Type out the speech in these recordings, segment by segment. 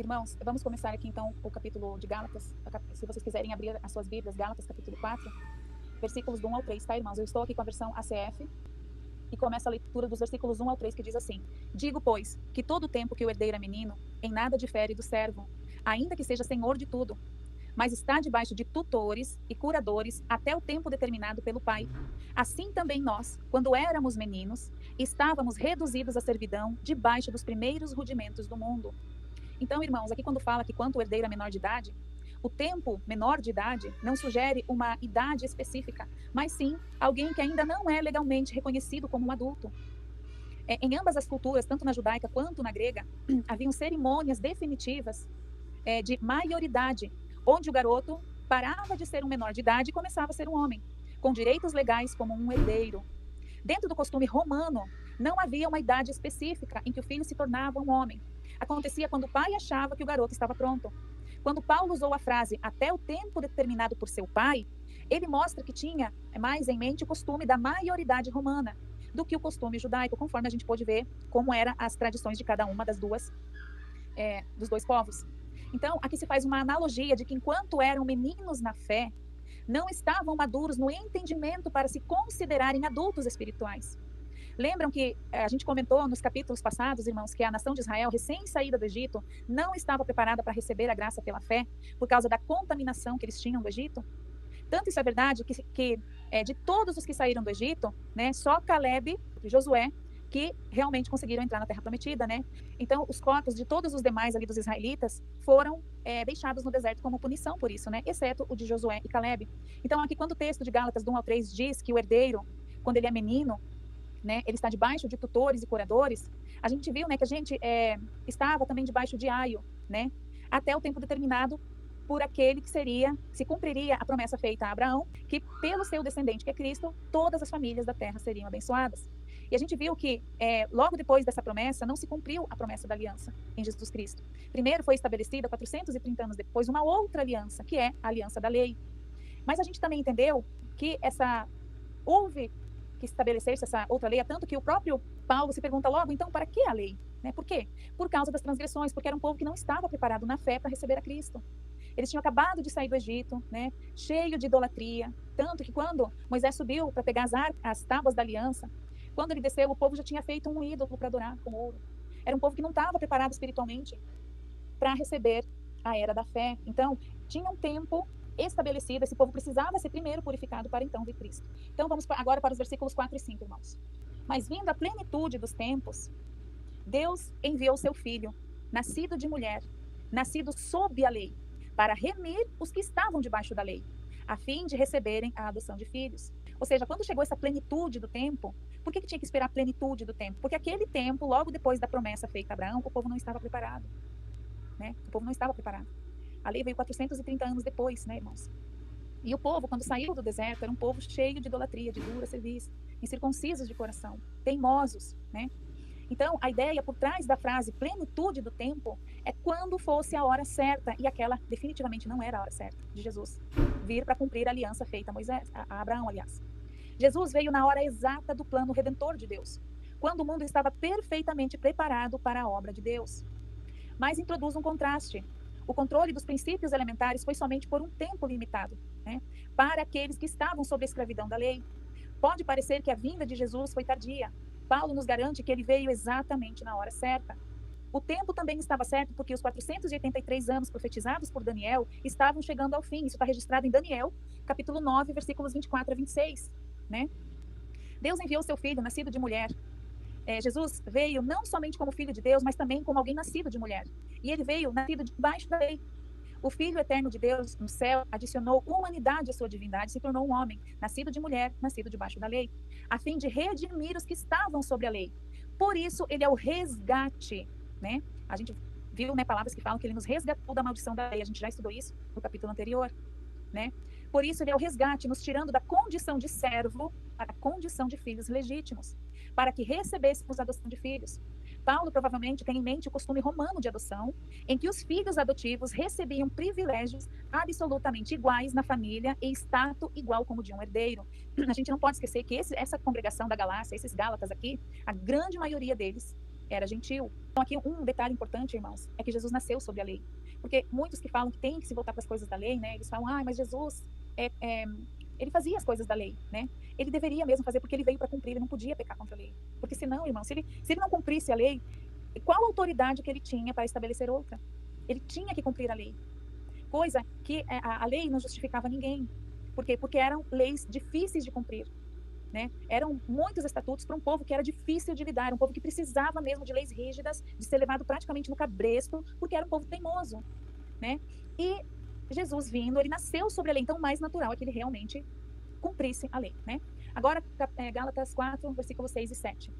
Irmãos, vamos começar aqui então o capítulo de Gálatas. Se vocês quiserem abrir as suas Bíblias, Gálatas capítulo 4, versículos do 1 ao 3, tá, irmãos? Eu estou aqui com a versão ACF e começa a leitura dos versículos 1 ao 3, que diz assim: Digo, pois, que todo o tempo que o herdeiro é menino, em nada difere do servo, ainda que seja senhor de tudo, mas está debaixo de tutores e curadores até o tempo determinado pelo pai. Assim também nós, quando éramos meninos, estávamos reduzidos à servidão debaixo dos primeiros rudimentos do mundo. Então, irmãos, aqui quando fala que quanto o herdeiro é menor de idade, o tempo menor de idade não sugere uma idade específica, mas sim alguém que ainda não é legalmente reconhecido como um adulto. Em ambas as culturas, tanto na judaica quanto na grega, haviam cerimônias definitivas de maioridade, onde o garoto parava de ser um menor de idade e começava a ser um homem, com direitos legais como um herdeiro. Dentro do costume romano, não havia uma idade específica em que o filho se tornava um homem. Acontecia quando o pai achava que o garoto estava pronto. Quando Paulo usou a frase até o tempo determinado por seu pai, ele mostra que tinha mais em mente o costume da maioridade romana do que o costume judaico, conforme a gente pôde ver como eram as tradições de cada uma dos dois povos. Então, aqui se faz uma analogia de que enquanto eram meninos na fé, não estavam maduros no entendimento para se considerarem adultos espirituais. Lembram que a gente comentou nos capítulos passados, irmãos, que a nação de Israel, recém-saída do Egito, não estava preparada para receber a graça pela fé, por causa da contaminação que eles tinham do Egito? Tanto isso é verdade que de todos os que saíram do Egito, né, só Caleb e Josué que realmente conseguiram entrar na Terra Prometida, né? Então, os corpos de todos os demais ali dos israelitas foram deixados no deserto como punição por isso, né? Exceto o de Josué e Caleb. Então, aqui quando o texto de Gálatas do 1 ao 3 diz que o herdeiro, quando ele é menino, né, ele está debaixo de tutores e curadores, a gente viu, né, que a gente estava também debaixo de aio, né? Até o tempo determinado por aquele que se cumpriria a promessa feita a Abraão, que pelo seu descendente, que é Cristo, todas as famílias da terra seriam abençoadas. E a gente viu que logo depois dessa promessa, não se cumpriu a promessa da aliança em Jesus Cristo. Primeiro foi estabelecida, 430 anos depois, uma outra aliança, que é a aliança da lei. Mas a gente também entendeu que houve que estabelecer-se essa outra lei, tanto que o próprio Paulo se pergunta logo, então, para que a lei? Né? Por quê? Por causa das transgressões, porque era um povo que não estava preparado na fé para receber a Cristo. Eles tinham acabado de sair do Egito, né, cheio de idolatria, tanto que quando Moisés subiu para pegar as tábuas da aliança, quando ele desceu, o povo já tinha feito um ídolo para adorar com ouro. Era um povo que não estava preparado espiritualmente para receber a era da fé. Então, tinha um tempo estabelecido, esse povo precisava ser primeiro purificado para então vir Cristo. Então, vamos agora para os versículos 4 e 5, irmãos. Mas vindo a plenitude dos tempos, Deus enviou seu filho, nascido de mulher, nascido sob a lei, para remir os que estavam debaixo da lei, a fim de receberem a adoção de filhos. Ou seja, quando chegou essa plenitude do tempo, por que tinha que esperar a plenitude do tempo? Porque aquele tempo, logo depois da promessa feita a Abraão, o povo não estava preparado. Né? O povo não estava preparado. A lei veio 430 anos depois, né, irmãos? E o povo, quando saiu do deserto, era um povo cheio de idolatria, de dura serviço, incircuncisos de coração, teimosos, né? Então, a ideia por trás da frase plenitude do tempo é quando fosse a hora certa, e aquela definitivamente não era a hora certa de Jesus vir para cumprir a aliança feita a Abraão, aliás. Jesus veio na hora exata do plano redentor de Deus, quando o mundo estava perfeitamente preparado para a obra de Deus. Mas introduz um contraste. O controle dos princípios elementares foi somente por um tempo limitado, né, para aqueles que estavam sob a escravidão da lei. Pode parecer que a vinda de Jesus foi tardia. Paulo nos garante que ele veio exatamente na hora certa. O tempo também estava certo porque os 483 anos profetizados por Daniel estavam chegando ao fim. Isso está registrado em Daniel, capítulo 9, versículos 24 a 26. Né? Deus enviou seu filho, nascido de mulher. Jesus veio não somente como filho de Deus, mas também como alguém nascido de mulher. E ele veio nascido debaixo da lei. O Filho eterno de Deus no céu adicionou humanidade à sua divindade, se tornou um homem, nascido de mulher, nascido debaixo da lei, a fim de redimir os que estavam sobre a lei. Por isso, ele é o resgate, né? A gente viu, né, palavras que falam que ele nos resgatou da maldição da lei. A gente já estudou isso no capítulo anterior, né? Por isso, ele é o resgate, nos tirando da condição de servo para a condição de filhos legítimos, para que recebêssemos a adoção de filhos. Paulo provavelmente tem em mente o costume romano de adoção, em que os filhos adotivos recebiam privilégios absolutamente iguais na família e status igual como de um herdeiro. A gente não pode esquecer que essa congregação da Galácia, esses Gálatas aqui, a grande maioria deles era gentil. Então aqui um detalhe importante, irmãos, é que Jesus nasceu sob a lei. Porque muitos que falam que tem que se voltar para as coisas da lei, né? Eles falam, mas Jesus, ele fazia as coisas da lei, né? Ele deveria mesmo fazer porque ele veio para cumprir, ele não podia pecar contra a lei. Porque senão, irmão, se ele não cumprisse a lei, qual a autoridade que ele tinha para estabelecer outra? Ele tinha que cumprir a lei. Coisa que a lei não justificava ninguém. Por quê? Porque eram leis difíceis de cumprir. Né? Eram muitos estatutos para um povo que era difícil de lidar, um povo que precisava mesmo de leis rígidas, de ser levado praticamente no cabresto, porque era um povo teimoso, né? E Jesus vindo, ele nasceu sobre a lei, então o mais natural é que ele realmente cumprisse a lei, né? Agora, Gálatas 4, versículos 6 e 7.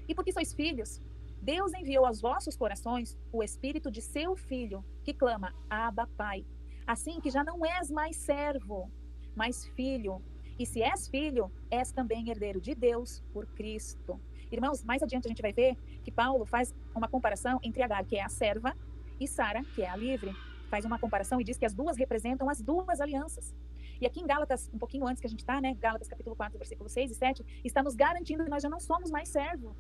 E porque sois filhos, Deus enviou aos vossos corações o espírito de seu filho, que clama, Abba, Pai. Assim que já não és mais servo, mas filho. E se és filho, és também herdeiro de Deus por Cristo. Irmãos, mais adiante a gente vai ver que Paulo faz uma comparação entre Agar, que é a serva, e Sara, que é a livre. Faz uma comparação e diz que as duas representam as duas alianças. E aqui em Gálatas, um pouquinho antes que a gente está, né? Gálatas capítulo 4, versículos 6 e 7, está nos garantindo que nós já não somos mais servos.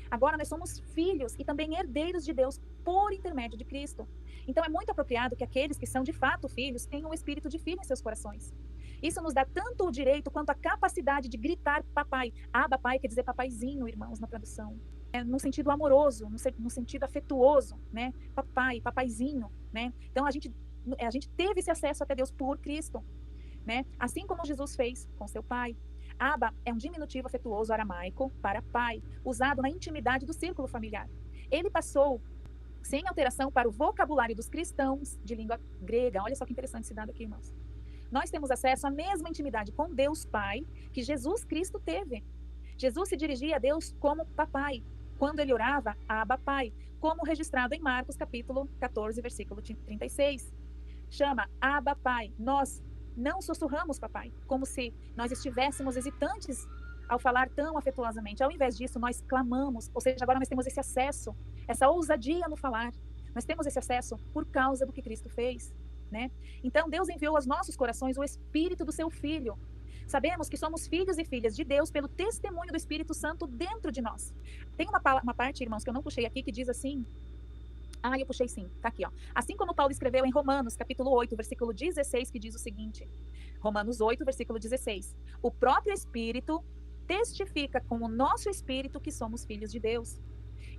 Agora nós somos filhos e também herdeiros de Deus por intermédio de Cristo. Então é muito apropriado que aqueles que são de fato filhos tenham o espírito de filho em seus corações. Isso nos dá tanto o direito quanto a capacidade de gritar papai. Abba, pai, quer dizer papaizinho, irmãos, na tradução. No sentido amoroso, no sentido afetuoso, né? Papai, papaizinho, né? Então a gente teve esse acesso até Deus por Cristo, né? Assim como Jesus fez com seu pai. Abba é um diminutivo afetuoso aramaico para pai, usado na intimidade do círculo familiar. Ele passou sem alteração para o vocabulário dos cristãos de língua grega. Olha só que interessante esse dado aqui, irmãos. Nós temos acesso à mesma intimidade com Deus Pai que Jesus Cristo teve. Jesus se dirigia a Deus como papai, quando ele orava, Abba, Pai, como registrado em Marcos, capítulo 14, versículo 36. Chama Abba, Pai. Nós não sussurramos, papai, como se nós estivéssemos hesitantes ao falar tão afetuosamente. Ao invés disso, nós clamamos, ou seja, agora nós temos esse acesso, essa ousadia no falar. Nós temos esse acesso por causa do que Cristo fez. Né? Então Deus enviou aos nossos corações o Espírito do seu Filho. Sabemos que somos filhos e filhas de Deus pelo testemunho do Espírito Santo dentro de nós. Tem uma parte, irmãos, que eu não puxei aqui, que diz assim, eu puxei sim, tá aqui, ó. Assim como Paulo escreveu em Romanos, capítulo 8, versículo 16, que diz o seguinte, Romanos 8, versículo 16, o próprio Espírito testifica com o nosso Espírito que somos filhos de Deus.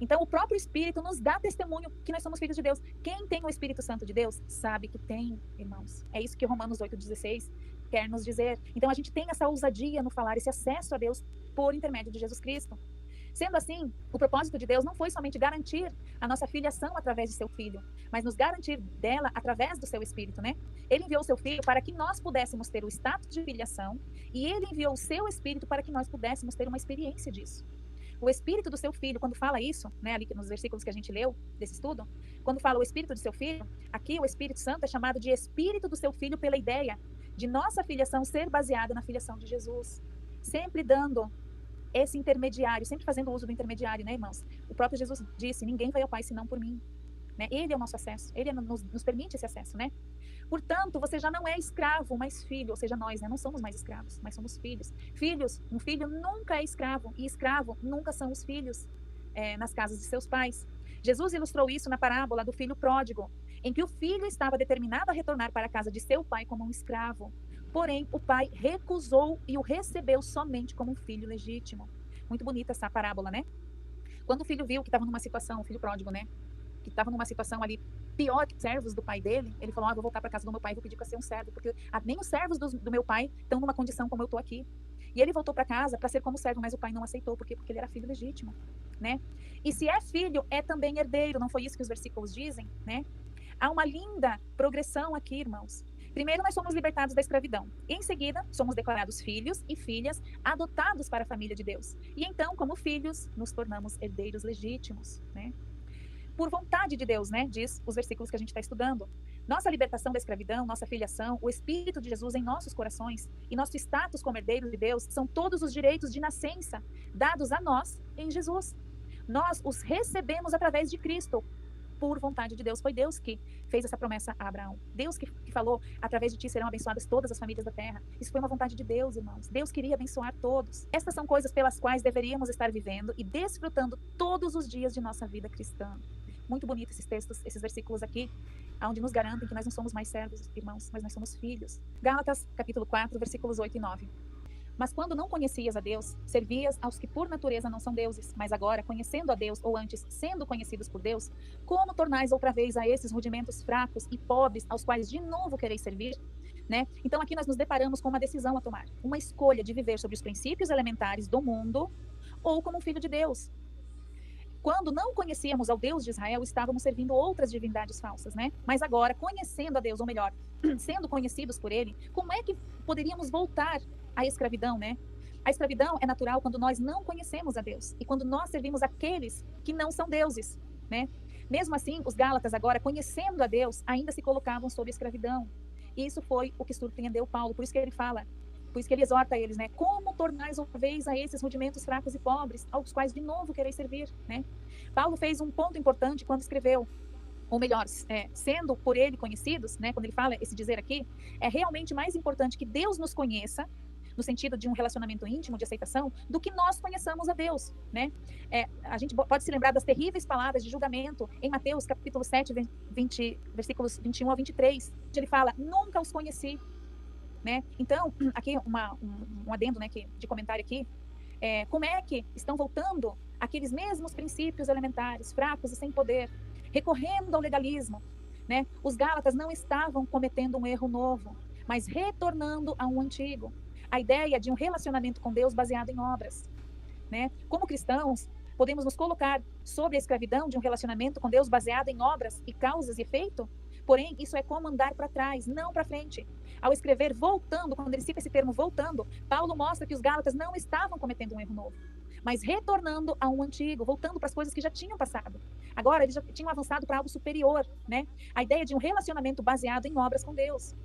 Então, o próprio Espírito nos dá testemunho que nós somos filhos de Deus. Quem tem o Espírito Santo de Deus, sabe que tem, irmãos. É isso que Romanos 8,16 quer nos dizer. Então, a gente tem essa ousadia no falar, esse acesso a Deus por intermédio de Jesus Cristo. Sendo assim, o propósito de Deus não foi somente garantir a nossa filiação através de seu Filho, mas nos garantir dela através do seu Espírito, né? Ele enviou o seu Filho para que nós pudéssemos ter o status de filiação e ele enviou o seu Espírito para que nós pudéssemos ter uma experiência disso. O Espírito do seu Filho, quando fala isso, né, ali nos versículos que a gente leu desse estudo, quando fala o Espírito do seu Filho, aqui o Espírito Santo é chamado de Espírito do seu Filho pela ideia de nossa filiação ser baseada na filiação de Jesus. Sempre dando esse intermediário, sempre fazendo uso do intermediário, né, irmãos? O próprio Jesus disse, ninguém vai ao Pai senão por mim. Né? Ele é o nosso acesso, ele nos permite esse acesso, né? Portanto, você já não é escravo, mas filho, ou seja, nós, né, não somos mais escravos, mas somos filhos. Filhos, um filho nunca é escravo, e escravo nunca são os filhos nas casas de seus pais. Jesus ilustrou isso na parábola do filho pródigo, em que o filho estava determinado a retornar para a casa de seu pai como um escravo. Porém, o pai recusou e o recebeu somente como um filho legítimo. Muito bonita essa parábola, né? Quando o filho viu que estava numa situação, o filho pródigo, né? Que estava numa situação ali pior que servos do pai dele, ele falou, vou voltar para casa do meu pai e vou pedir para ser um servo, porque nem os servos do meu pai estão numa condição como eu estou aqui. E ele voltou para casa para ser como servo, mas o pai não aceitou, porque ele era filho legítimo, né? E se é filho, é também herdeiro, não foi isso que os versículos dizem, né? Há uma linda progressão aqui, irmãos. Primeiro, nós somos libertados da escravidão. E, em seguida, somos declarados filhos e filhas adotados para a família de Deus. E então, como filhos, nos tornamos herdeiros legítimos, né? Por vontade de Deus, né? Diz os versículos que a gente está estudando. Nossa libertação da escravidão, nossa filiação, o Espírito de Jesus em nossos corações e nosso status como herdeiros de Deus são todos os direitos de nascença dados a nós em Jesus. Nós os recebemos através de Cristo, por vontade de Deus. Foi Deus que fez essa promessa a Abraão. Deus que falou, através de ti serão abençoadas todas as famílias da terra. Isso foi uma vontade de Deus, irmãos. Deus queria abençoar todos. Essas são coisas pelas quais deveríamos estar vivendo e desfrutando todos os dias de nossa vida cristã. Muito bonito esses textos, esses versículos aqui, onde nos garantem que nós não somos mais servos, irmãos, mas nós somos filhos. Gálatas, capítulo 4, versículos 8 e 9. Mas quando não conhecias a Deus, servias aos que por natureza não são deuses. Mas agora, conhecendo a Deus, ou antes, sendo conhecidos por Deus, como tornais outra vez a esses rudimentos fracos e pobres, aos quais de novo quereis servir? Né? Então aqui nós nos deparamos com uma decisão a tomar. Uma escolha de viver sobre os princípios elementares do mundo, ou como um filho de Deus. Quando não conhecíamos ao Deus de Israel, estávamos servindo outras divindades falsas, né? Mas agora, conhecendo a Deus, ou melhor, sendo conhecidos por Ele, como é que poderíamos voltar à escravidão, né? A escravidão é natural quando nós não conhecemos a Deus e quando nós servimos aqueles que não são deuses, né? Mesmo assim, os Gálatas agora, conhecendo a Deus, ainda se colocavam sob escravidão. E isso foi o que surpreendeu Paulo, por isso que ele fala, por isso que ele exorta eles, né? Como tornais outra vez a esses rudimentos fracos e pobres, aos quais de novo quereis servir, né? Paulo fez um ponto importante quando escreveu, ou melhor, sendo por ele conhecidos, né? Quando ele fala esse dizer aqui, é realmente mais importante que Deus nos conheça, no sentido de um relacionamento íntimo, de aceitação, do que nós conheçamos a Deus, né? A gente pode se lembrar das terríveis palavras de julgamento em Mateus, capítulo 7, versículos 21 a 23, onde ele fala, nunca os conheci, né? Então, aqui um adendo, né, de comentário aqui, como é que estão voltando aqueles mesmos princípios elementares, fracos e sem poder, recorrendo ao legalismo, né? Os Gálatas não estavam cometendo um erro novo, mas retornando a um antigo. A ideia de um relacionamento com Deus baseado em obras, né? Como cristãos, podemos nos colocar sob a escravidão de um relacionamento com Deus baseado em obras e causas e efeito? Porém, isso é como andar para trás, não para frente. Ao escrever voltando, quando ele cita esse termo voltando, Paulo mostra que os Gálatas não estavam cometendo um erro novo, mas retornando a um antigo, voltando para as coisas que já tinham passado. Agora, eles já tinham avançado para algo superior, né? A ideia de um relacionamento baseado em obras com Deus,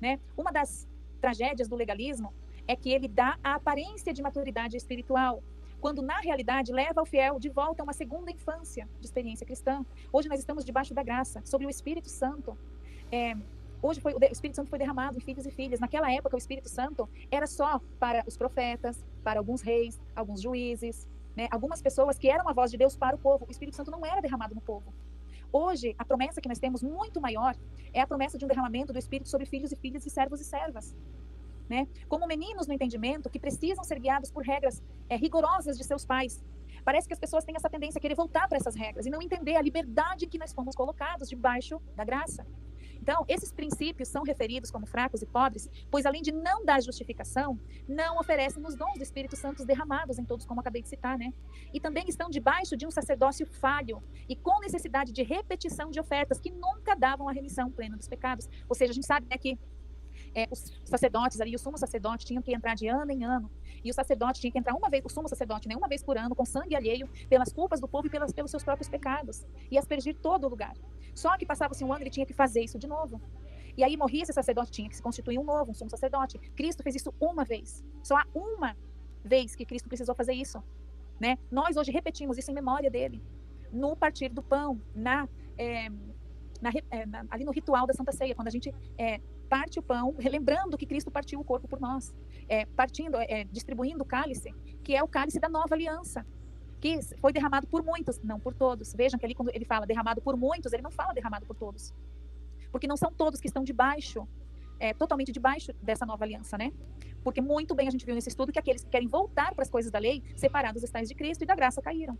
né? Uma das tragédias do legalismo é que ele dá a aparência de maturidade espiritual, quando na realidade leva o fiel de volta a uma segunda infância de experiência cristã. Hoje nós estamos debaixo da graça, sobre o Espírito Santo. Hoje o Espírito Santo foi derramado em filhos e filhas. Naquela época o Espírito Santo era só para os profetas, para alguns reis, alguns juízes, né? Algumas pessoas que eram a voz de Deus para o povo. O Espírito Santo não era derramado no povo. Hoje, a promessa que nós temos muito maior é a promessa de um derramamento do Espírito sobre filhos e filhas e servos e servas, né? Como meninos no entendimento que precisam ser guiados por regras rigorosas de seus pais. Parece que as pessoas têm essa tendência a querer voltar para essas regras e não entender a liberdade em que nós fomos colocados debaixo da graça. Então, esses princípios são referidos como fracos e pobres, pois além de não dar justificação, não oferecem os dons do Espírito Santo derramados em todos, como acabei de citar, né? E também estão debaixo de um sacerdócio falho e com necessidade de repetição de ofertas que nunca davam a remissão plena dos pecados. Ou seja, a gente sabe, né, que os sacerdotes ali, o sumo sacerdote tinham que entrar de ano em ano, e o sacerdote tinha que entrar uma vez, o sumo sacerdote, né, uma vez por ano, com sangue alheio, pelas culpas do povo e pelos seus próprios pecados, e aspergir todo o lugar. Só que passava-se um ano, ele tinha que fazer isso de novo. E aí morria esse sacerdote, tinha que se constituir um novo, um sumo sacerdote. Cristo fez isso uma vez. Só há uma vez que Cristo precisou fazer isso, né? Nós hoje repetimos isso em memória dele, no partir do pão, ali no ritual da Santa Ceia, quando a gente parte o pão, relembrando que Cristo partiu o corpo por nós, distribuindo o cálice, que é o cálice da nova aliança, que foi derramado por muitos, não por todos. Vejam que ali quando ele fala derramado por muitos, ele não fala derramado por todos, porque não são todos que estão debaixo, totalmente debaixo dessa nova aliança, né? Porque muito bem a gente viu nesse estudo que aqueles que querem voltar para as coisas da lei, separados estáis de Cristo e da graça, caíram.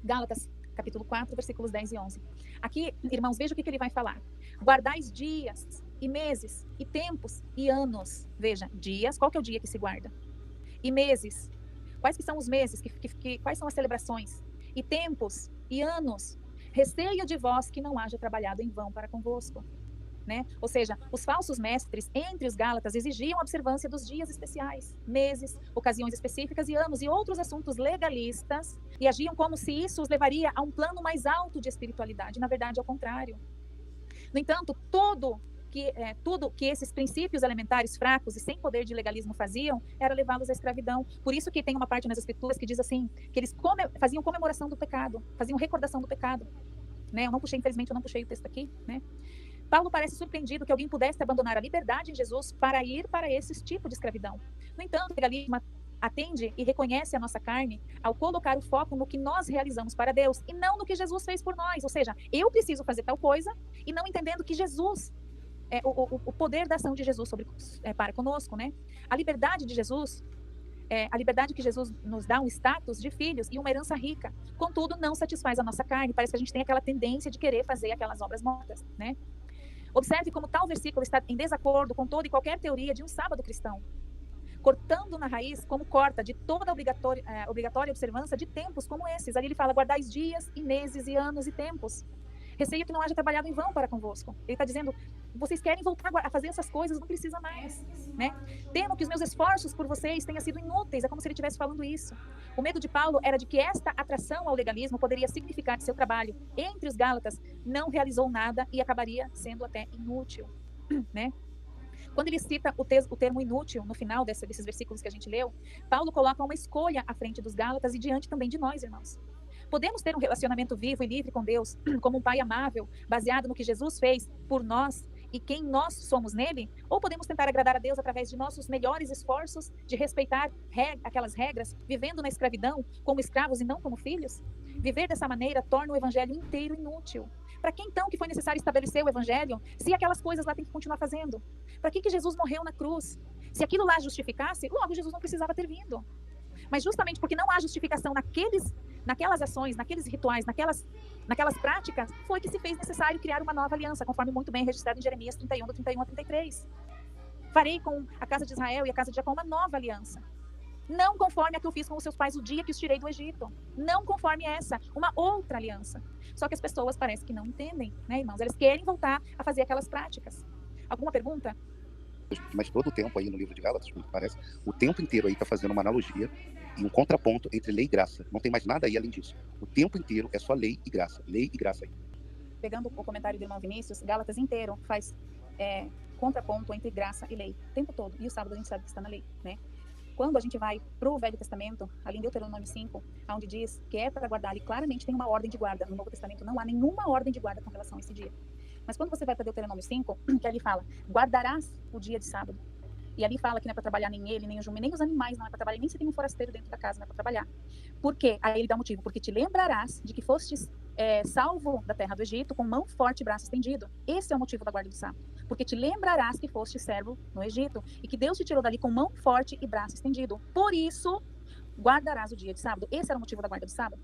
Gálatas, capítulo 4, versículos 10 e 11. Aqui, irmãos, veja o que ele vai falar. Guardais dias e meses e tempos e anos. Veja, dias, qual que é o dia que se guarda? E meses, quais que são os meses? Quais são as celebrações? E tempos e anos. Receio de vós que não haja trabalhado em vão para convosco. Né? Ou seja, os falsos mestres entre os Gálatas exigiam a observância dos dias especiais, meses, ocasiões específicas e anos e outros assuntos legalistas, e agiam como se isso os levaria a um plano mais alto de espiritualidade. Na verdade, ao contrário. No entanto, tudo que esses princípios elementares fracos e sem poder de legalismo faziam era levá-los à escravidão. Por isso que tem uma parte nas Escrituras que diz assim, que eles faziam comemoração do pecado, faziam recordação do pecado. né? Infelizmente eu não puxei o texto aqui, né? Paulo parece surpreendido que alguém pudesse abandonar a liberdade em Jesus para ir para esse tipo de escravidão. No entanto, o legalismo atende e reconhece a nossa carne ao colocar o foco no que nós realizamos para Deus e não no que Jesus fez por nós. Ou seja, eu preciso fazer tal coisa e não entendendo que Jesus, o poder da ação de Jesus para conosco, né? A liberdade de Jesus, a liberdade que Jesus nos dá um status de filhos e uma herança rica. Contudo, não satisfaz a nossa carne. Parece que a gente tem aquela tendência de querer fazer aquelas obras mortas, né? Observe como tal versículo está em desacordo com toda e qualquer teoria de um sábado cristão, cortando na raiz como corta de toda a obrigatória observância de tempos como esses. Ali ele fala, guardais dias e meses e anos e tempos. Receio que não haja trabalhado em vão para convosco. Ele está dizendo, vocês querem voltar a fazer essas coisas, não precisa mais, né? Temo que os meus esforços por vocês tenham sido inúteis. É como se ele estivesse falando isso. O medo de Paulo era de que esta atração ao legalismo poderia significar que seu trabalho entre os Gálatas não realizou nada e acabaria sendo até inútil, né? Quando ele cita o termo inútil no final desses versículos que a gente leu, Paulo coloca uma escolha à frente dos Gálatas e diante também de nós, irmãos. Podemos ter um relacionamento vivo e livre com Deus, como um pai amável, baseado no que Jesus fez por nós e quem nós somos nele? Ou podemos tentar agradar a Deus através de nossos melhores esforços de respeitar aquelas regras, vivendo na escravidão como escravos e não como filhos? Viver dessa maneira torna o evangelho inteiro inútil. Para que então que foi necessário estabelecer o evangelho, se aquelas coisas lá tem que continuar fazendo? Para que Jesus morreu na cruz? Se aquilo lá justificasse, logo Jesus não precisava ter vindo. Mas justamente porque não há justificação naquelas ações, naqueles rituais, naquelas práticas, foi que se fez necessário criar uma nova aliança, conforme muito bem registrado em Jeremias 31, do 31 a 33. Farei com a casa de Israel e a casa de Jacó uma nova aliança. Não conforme a que eu fiz com os seus pais o dia que os tirei do Egito. Não conforme essa, uma outra aliança. Só que as pessoas parecem que não entendem, né, irmãos? Eles querem voltar a fazer aquelas práticas. Alguma pergunta? Mas todo o tempo aí no livro de Gálatas, como parece, o tempo inteiro aí está fazendo uma analogia e um contraponto entre lei e graça. Não tem mais nada aí além disso. O tempo inteiro é só lei e graça aí. Pegando o comentário do irmão Vinícius, Gálatas inteiro faz contraponto entre graça e lei, o tempo todo. E o sábado a gente sabe que está na lei, né? Quando a gente vai para o Velho Testamento, ali em Deuteronômio 5, onde diz que é para guardar, ali claramente tem uma ordem de guarda. No Novo Testamento não há nenhuma ordem de guarda com relação a esse dia. Mas quando você vai para Deuteronômio 5, que ali fala, guardarás o dia de sábado. E ali fala que não é para trabalhar nem ele, nem o jumento, nem os animais, não é para trabalhar, nem se tem um forasteiro dentro da casa, não é para trabalhar. Por quê? Aí ele dá um motivo, porque te lembrarás de que fostes salvo da terra do Egito com mão forte e braço estendido. Esse é o motivo da guarda do sábado. Porque te lembrarás que foste servo no Egito e que Deus te tirou dali com mão forte e braço estendido. Por isso, guardarás o dia de sábado. Esse era o motivo da guarda do sábado.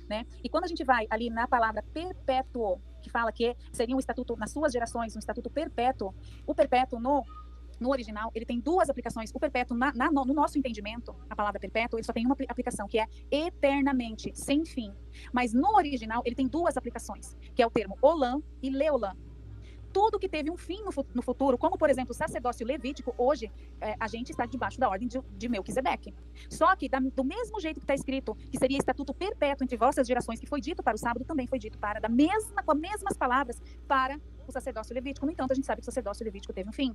Né? E quando a gente vai ali na palavra perpétuo, que fala que seria um estatuto nas suas gerações, um estatuto perpétuo, o perpétuo no original, ele tem duas aplicações. O perpétuo, no nosso entendimento, a palavra perpétuo, ele só tem uma aplicação, que é eternamente, sem fim. Mas no original, ele tem duas aplicações, que é o termo olam e leolam. Tudo que teve um fim no futuro, como, por exemplo, o sacerdócio levítico, hoje a gente está debaixo da ordem de Melquisedeque. Só que, do mesmo jeito que está escrito, que seria estatuto perpétuo entre vossas gerações, que foi dito para o sábado, também foi dito com as mesmas palavras, para o sacerdócio levítico. No entanto, a gente sabe que o sacerdócio levítico teve um fim.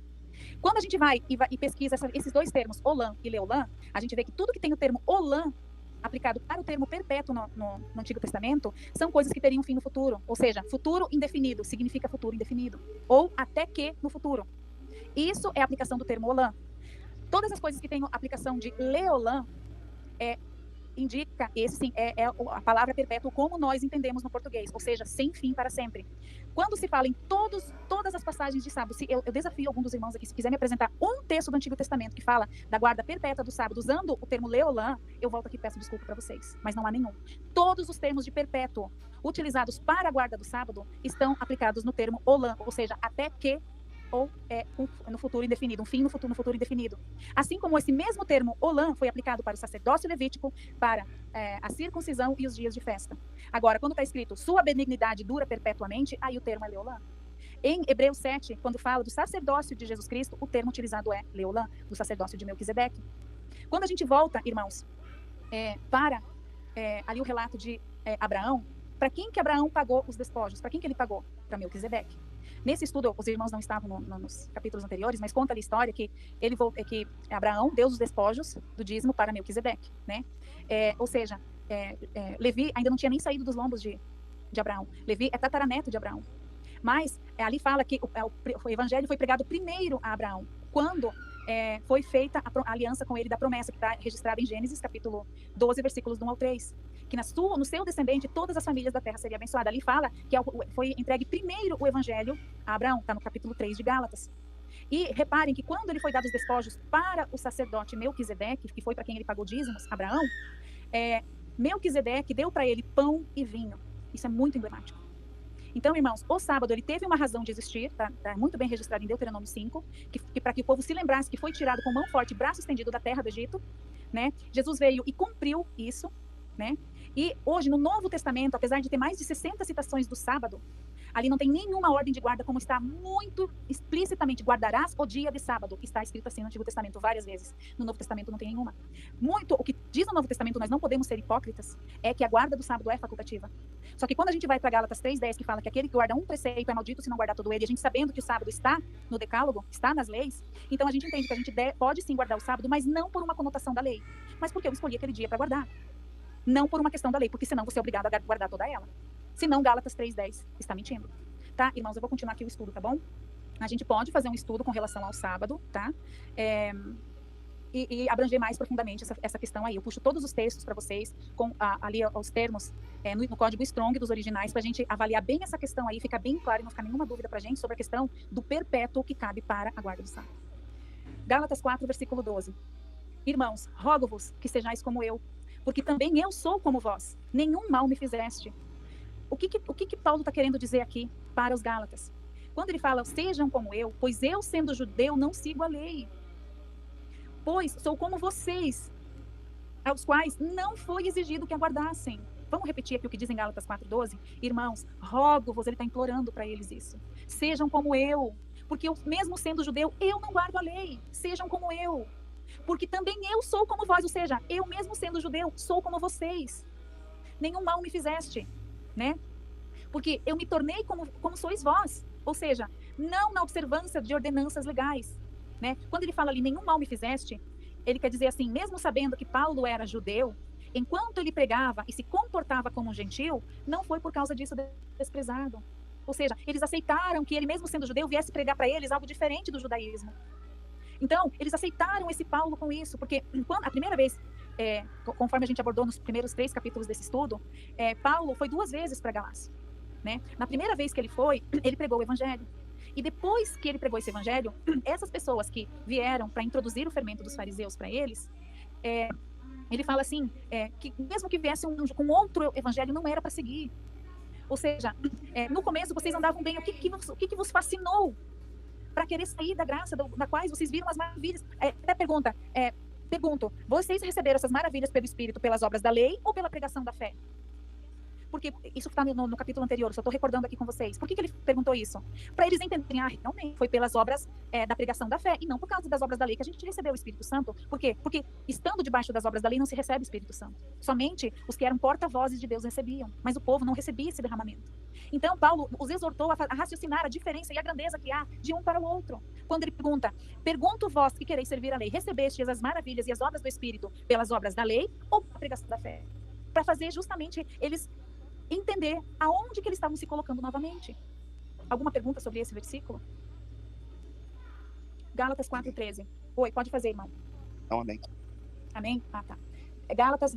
Quando a gente vai e pesquisa esses dois termos, olam e leolam, a gente vê que tudo que tem o termo olam, aplicado para o termo perpétuo no Antigo Testamento, são coisas que teriam fim no futuro. Ou seja, futuro indefinido significa futuro indefinido. Ou até que no futuro. Isso é a aplicação do termo olam. Todas as coisas que têm aplicação de leolam indica, esse sim, é a palavra perpétuo como nós entendemos no português, ou seja, sem fim para sempre. Quando se fala em todas as passagens de sábado, eu desafio algum dos irmãos aqui, se quiser me apresentar um texto do Antigo Testamento que fala da guarda perpétua do sábado, usando o termo leolam, eu volto aqui e peço desculpa para vocês, mas não há nenhum. Todos os termos de perpétuo utilizados para a guarda do sábado estão aplicados no termo olam, ou seja, até que ou no futuro indefinido, um fim no futuro indefinido. Assim como esse mesmo termo olam foi aplicado para o sacerdócio levítico, para a circuncisão e os dias de festa. Agora, quando está escrito sua benignidade dura perpetuamente, aí o termo é leolam. Em Hebreus 7, quando fala do sacerdócio de Jesus Cristo, o termo utilizado é leolam, do sacerdócio de Melquisedeque. Quando a gente volta, irmãos, para ali o relato de Abraão, para quem que Abraão pagou os despojos? Para quem que ele pagou? Para Melquisedeque. Nesse estudo, os irmãos não estavam nos capítulos anteriores, mas conta a história que que Abraão deu os despojos do dízimo para Melquisedeque, né? Ou seja, Levi ainda não tinha nem saído dos lombos de de Abraão. Levi é tataraneto de Abraão. Mas ali fala que o evangelho foi pregado primeiro a Abraão, quando foi feita a aliança com ele da promessa, que está registrada em Gênesis, capítulo 12, versículos do 1 ao 3. Que no seu descendente, todas as famílias da terra seriam abençoadas. Ali fala que foi entregue primeiro o evangelho a Abraão, está no capítulo 3 de Gálatas. E reparem que quando ele foi dado os despojos para o sacerdote Melquisedeque, que foi para quem ele pagou dízimos, Abraão, Melquisedeque deu para ele pão e vinho. Isso é muito emblemático. Então, irmãos, o sábado ele teve uma razão de existir, tá muito bem registrado em Deuteronômio 5, que para que o povo se lembrasse que foi tirado com mão forte, braço estendido da terra do Egito, né? Jesus veio e cumpriu isso, né? E hoje, no Novo Testamento, apesar de ter mais de 60 citações do sábado, ali não tem nenhuma ordem de guarda, como está muito explicitamente, guardarás o dia de sábado. Está escrito assim no Antigo Testamento várias vezes. No Novo Testamento não tem nenhuma. O que diz no Novo Testamento, nós não podemos ser hipócritas, é que a guarda do sábado é facultativa. Só que quando a gente vai para Gálatas 3:10, que fala que aquele que guarda um preceito é maldito se não guardar todo ele, a gente sabendo que o sábado está no decálogo, está nas leis, então a gente entende que a gente pode sim guardar o sábado, mas não por uma conotação da lei, mas porque eu escolhi aquele dia para guardar. Não por uma questão da lei, porque senão você é obrigado a guardar toda ela. Senão, Gálatas 3:10 está mentindo. Tá, irmãos, eu vou continuar aqui o estudo, tá bom? A gente pode fazer um estudo com relação ao sábado, tá? E abranger mais profundamente essa questão aí. Eu puxo todos os textos para vocês, ali os termos no código Strong dos originais, para a gente avaliar bem essa questão aí, ficar bem claro e não ficar nenhuma dúvida para a gente sobre a questão do perpétuo que cabe para a guarda do sábado. Gálatas 4, versículo 12. Irmãos, rogo-vos que sejais como eu, porque também eu sou como vós. Nenhum mal me fizeste. O que Paulo está querendo dizer aqui para os Gálatas? Quando ele fala, sejam como eu, pois eu, sendo judeu, não sigo a lei. Pois sou como vocês, aos quais não foi exigido que aguardassem. Vamos repetir aqui o que diz em Gálatas 4:12? Irmãos, rogo-vos, ele está implorando para eles isso. Sejam como eu, porque eu, mesmo sendo judeu, eu não guardo a lei. Sejam como eu, porque também eu sou como vós, ou seja, eu mesmo sendo judeu, sou como vocês. Nenhum mal me fizeste, né? Porque eu me tornei como sois vós, ou seja, não na observância de ordenanças legais, né? Quando ele fala ali, nenhum mal me fizeste, ele quer dizer assim, mesmo sabendo que Paulo era judeu, enquanto ele pregava e se comportava como um gentil, não foi por causa disso desprezado. Ou seja, eles aceitaram que ele, mesmo sendo judeu, viesse pregar para eles algo diferente do judaísmo. Então, eles aceitaram esse Paulo com isso, porque a primeira vez, conforme a gente abordou nos primeiros 3 capítulos desse estudo, Paulo foi 2 vezes para Galácia, né? Na primeira vez que ele foi, ele pregou o evangelho. E depois que ele pregou esse evangelho, essas pessoas que vieram para introduzir o fermento dos fariseus para eles, ele fala assim, que mesmo que viesse com outro evangelho, não era para seguir. Ou seja, no começo vocês andavam bem, o que vos fascinou para querer sair da graça da quais vocês viram as maravilhas? Até pergunto, vocês receberam essas maravilhas pelo Espírito, pelas obras da lei ou pela pregação da fé? Porque isso está no capítulo anterior, só estou recordando aqui com vocês. Por que ele perguntou isso? Para eles entenderem, realmente, foi pelas obras da pregação da fé, e não por causa das obras da lei que a gente recebeu o Espírito Santo. Por quê? Porque estando debaixo das obras da lei não se recebe o Espírito Santo. Somente os que eram porta-vozes de Deus recebiam, mas o povo não recebia esse derramamento. Então, Paulo os exortou a raciocinar a diferença e a grandeza que há de um para o outro. Quando ele pergunto vós que quereis servir a lei, recebestes as maravilhas e as obras do Espírito pelas obras da lei ou pela pregação da fé? Para fazer justamente eles entender aonde que eles estavam se colocando novamente. Alguma pergunta sobre esse versículo? Gálatas 4:13. Oi, pode fazer, irmão. Amém. Amém? Ah, tá. Gálatas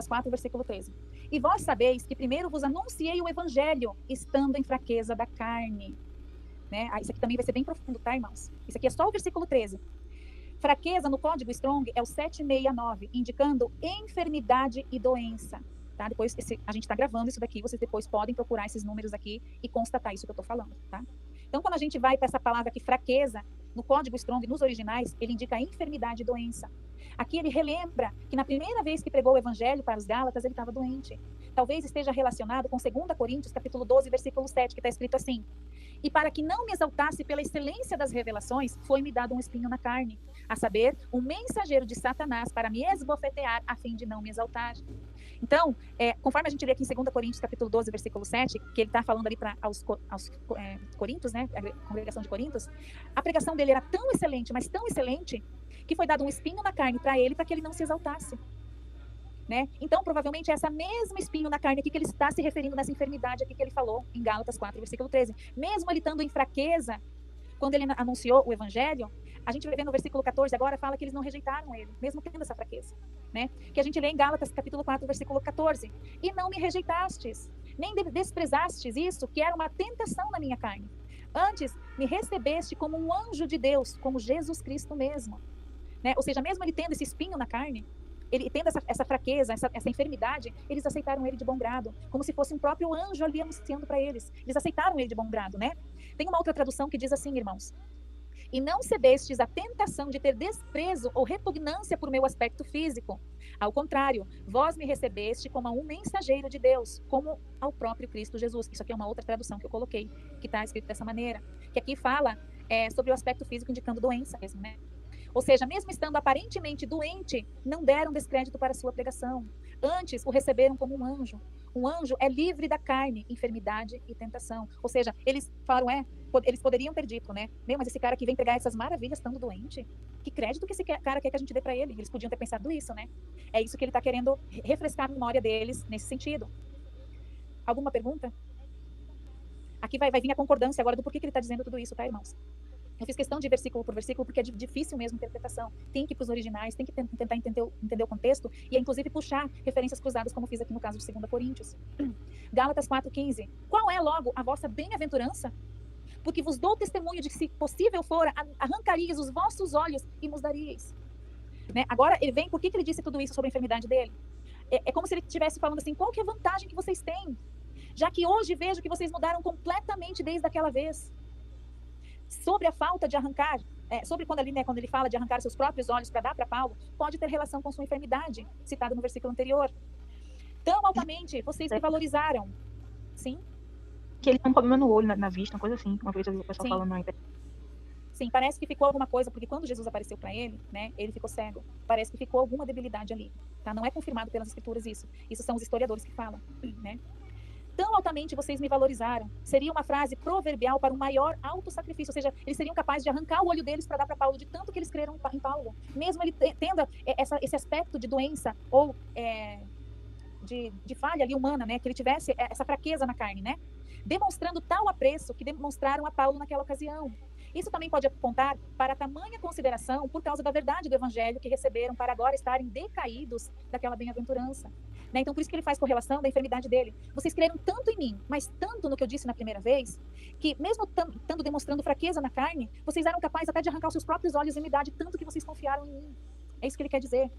4, versículo 13. E vós sabeis que primeiro vos anunciei o evangelho, estando em fraqueza da carne. Né? Isso aqui também vai ser bem profundo, tá, irmãos? Isso aqui é só o versículo 13. Fraqueza no código Strong é o 769, indicando enfermidade e doença. Tá? Depois, a gente está gravando isso daqui, vocês depois podem procurar esses números aqui e constatar isso que eu estou falando, tá? Então, quando a gente vai para essa palavra aqui, fraqueza, no código Strong, nos originais, ele indica enfermidade e doença. Aqui ele relembra que na primeira vez que pregou o evangelho para os Gálatas, ele estava doente. Talvez esteja relacionado com 2 Coríntios, capítulo 12, versículo 7, que está escrito assim: e para que não me exaltasse pela excelência das revelações, foi-me dado um espinho na carne, a saber, um mensageiro de Satanás para me esbofetear, a fim de não me exaltar. Então, conforme a gente lê aqui em 2 Coríntios, capítulo 12, versículo 7, que ele está falando ali para aos Coríntios, né, a congregação de Coríntios, a pregação dele era tão excelente, mas tão excelente, que foi dado um espinho na carne para ele, para que ele não se exaltasse. né? Então, provavelmente, é essa mesma espinho na carne aqui que ele está se referindo nessa enfermidade aqui que ele falou em Gálatas 4, versículo 13. Mesmo ele estando em fraqueza, quando ele anunciou o evangelho, a gente vai ver no versículo 14 agora, fala que eles não rejeitaram ele, mesmo tendo essa fraqueza, né? Que a gente lê em Gálatas capítulo 4, versículo 14. E não me rejeitastes, nem desprezastes isso, que era uma tentação na minha carne. Antes, me recebeste como um anjo de Deus, como Jesus Cristo mesmo, né? Ou seja, mesmo ele tendo esse espinho na carne, ele tendo essa fraqueza, essa enfermidade, eles aceitaram ele de bom grado, como se fosse um próprio anjo ali anunciando para eles. Eles aceitaram ele de bom grado, né? Tem uma outra tradução que diz assim, irmãos: e não cedestes à tentação de ter desprezo ou repugnância por meu aspecto físico. Ao contrário, vós me recebeste como a um mensageiro de Deus, como ao próprio Cristo Jesus. Isso aqui é uma outra tradução que eu coloquei, que está escrito dessa maneira, que aqui fala sobre o aspecto físico, indicando doença mesmo, né? Ou seja, mesmo estando aparentemente doente, não deram descrédito para a sua pregação. Antes, o receberam como um anjo. Um anjo é livre da carne, enfermidade e tentação. Ou seja, eles falaram, eles poderiam ter dito, né? Meu, mas esse cara aqui vem pregar essas maravilhas estando doente. Que crédito que esse cara quer que a gente dê para ele? Eles podiam ter pensado isso, né? É isso que ele está querendo refrescar a memória deles nesse sentido. Alguma pergunta? Aqui vai vir a concordância agora do porquê que ele está dizendo tudo isso, tá, irmãos? Eu fiz questão de versículo por versículo, porque é difícil mesmo a interpretação. Tem que ir para os originais, tem que tentar entender o contexto, e inclusive puxar referências cruzadas, como fiz aqui no caso de 2 Coríntios. Gálatas 4,15. Qual é, logo, a vossa bem-aventurança? Porque vos dou testemunho de que, se possível for, arrancarias os vossos olhos e nos daríeis. Né? Agora, ele vem, por que ele disse tudo isso sobre a enfermidade dele? É como se ele estivesse falando assim, qual que é a vantagem que vocês têm? Já que hoje vejo que vocês mudaram completamente desde aquela vez. Sobre a falta de arrancar, sobre quando ele fala de arrancar seus próprios olhos para dar para Paulo, pode ter relação com sua enfermidade, citada no versículo anterior. Tão altamente, vocês me valorizaram. Sim? Que ele tem um problema no olho, na vista, uma coisa assim. Uma vez eu vi o pessoal falando na internet. Sim, parece que ficou alguma coisa, porque quando Jesus apareceu para ele, né, ele ficou cego. Parece que ficou alguma debilidade ali, tá? Não é confirmado pelas escrituras isso. Isso são os historiadores que falam, né? Tão altamente vocês me valorizaram. Seria uma frase proverbial para um maior autossacrifício, ou seja, eles seriam capazes de arrancar o olho deles para dar para Paulo, de tanto que eles creram em Paulo. Mesmo ele tendo esse aspecto de doença ou de falha ali humana, né, que ele tivesse essa fraqueza na carne, né? Demonstrando tal apreço que demonstraram a Paulo naquela ocasião. Isso também pode apontar para a tamanha consideração por causa da verdade do evangelho que receberam para agora estarem decaídos daquela bem-aventurança. Né? Então, por isso que ele faz correlação da enfermidade dele. Vocês creram tanto em mim, mas tanto no que eu disse na primeira vez, que mesmo estando demonstrando fraqueza na carne, vocês eram capazes até de arrancar os seus próprios olhos e me dar de tanto que vocês confiaram em mim. É isso que ele quer dizer.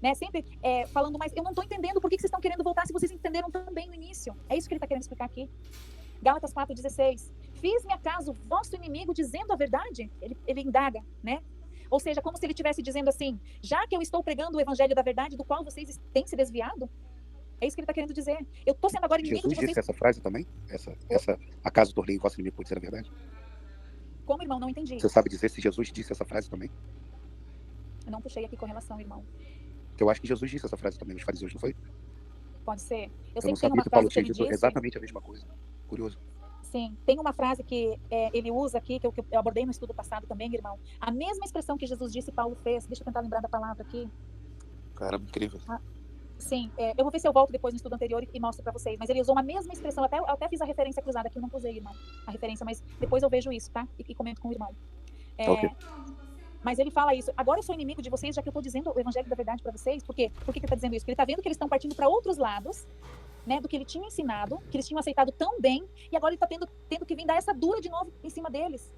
Né? Sempre falando, mas eu não estou entendendo por que vocês estão querendo voltar se vocês entenderam tão bem no início. É isso que ele está querendo explicar aqui. Gálatas 4,16. Fiz-me acaso vosso inimigo dizendo a verdade? Ele indaga, né? Ou seja, como se ele estivesse dizendo assim, já que eu estou pregando o evangelho da verdade, do qual vocês têm se desviado? É isso que ele está querendo dizer. Eu estou sendo agora inimigo Jesus de vocês. disse essa frase também? Acaso tornei o vosso inimigo por dizer a verdade? Como, irmão? Não entendi. Você sabe dizer se Jesus disse essa frase também? Eu não puxei aqui correlação, irmão. Porque eu acho que Jesus disse essa frase também, os fariseus, não foi? Pode ser. Eu sei não que tem sabia uma que Paulo frase que tinha ele dito disse. exatamente a mesma coisa. Curioso. Sim, tem uma frase que ele usa aqui, que eu abordei no estudo passado também, irmão. A mesma expressão que Jesus disse, Paulo fez. Deixa eu tentar lembrar da palavra aqui. Caramba, incrível. Sim, eu vou ver se eu volto depois no estudo anterior e mostro para vocês. Mas ele usou uma mesma expressão, eu até fiz a referência cruzada aqui, eu não usei, irmão, a referência, mas depois eu vejo isso, tá? E comento com o irmão. Okay. Mas ele fala isso, agora eu sou inimigo de vocês, já que eu estou dizendo o evangelho da verdade para vocês. Por quê? Por que ele está dizendo isso? Porque ele está vendo que eles estão partindo para outros lados, né, do que ele tinha ensinado, que eles tinham aceitado tão bem, e agora ele está tendo que vir dar essa dura de novo em cima deles,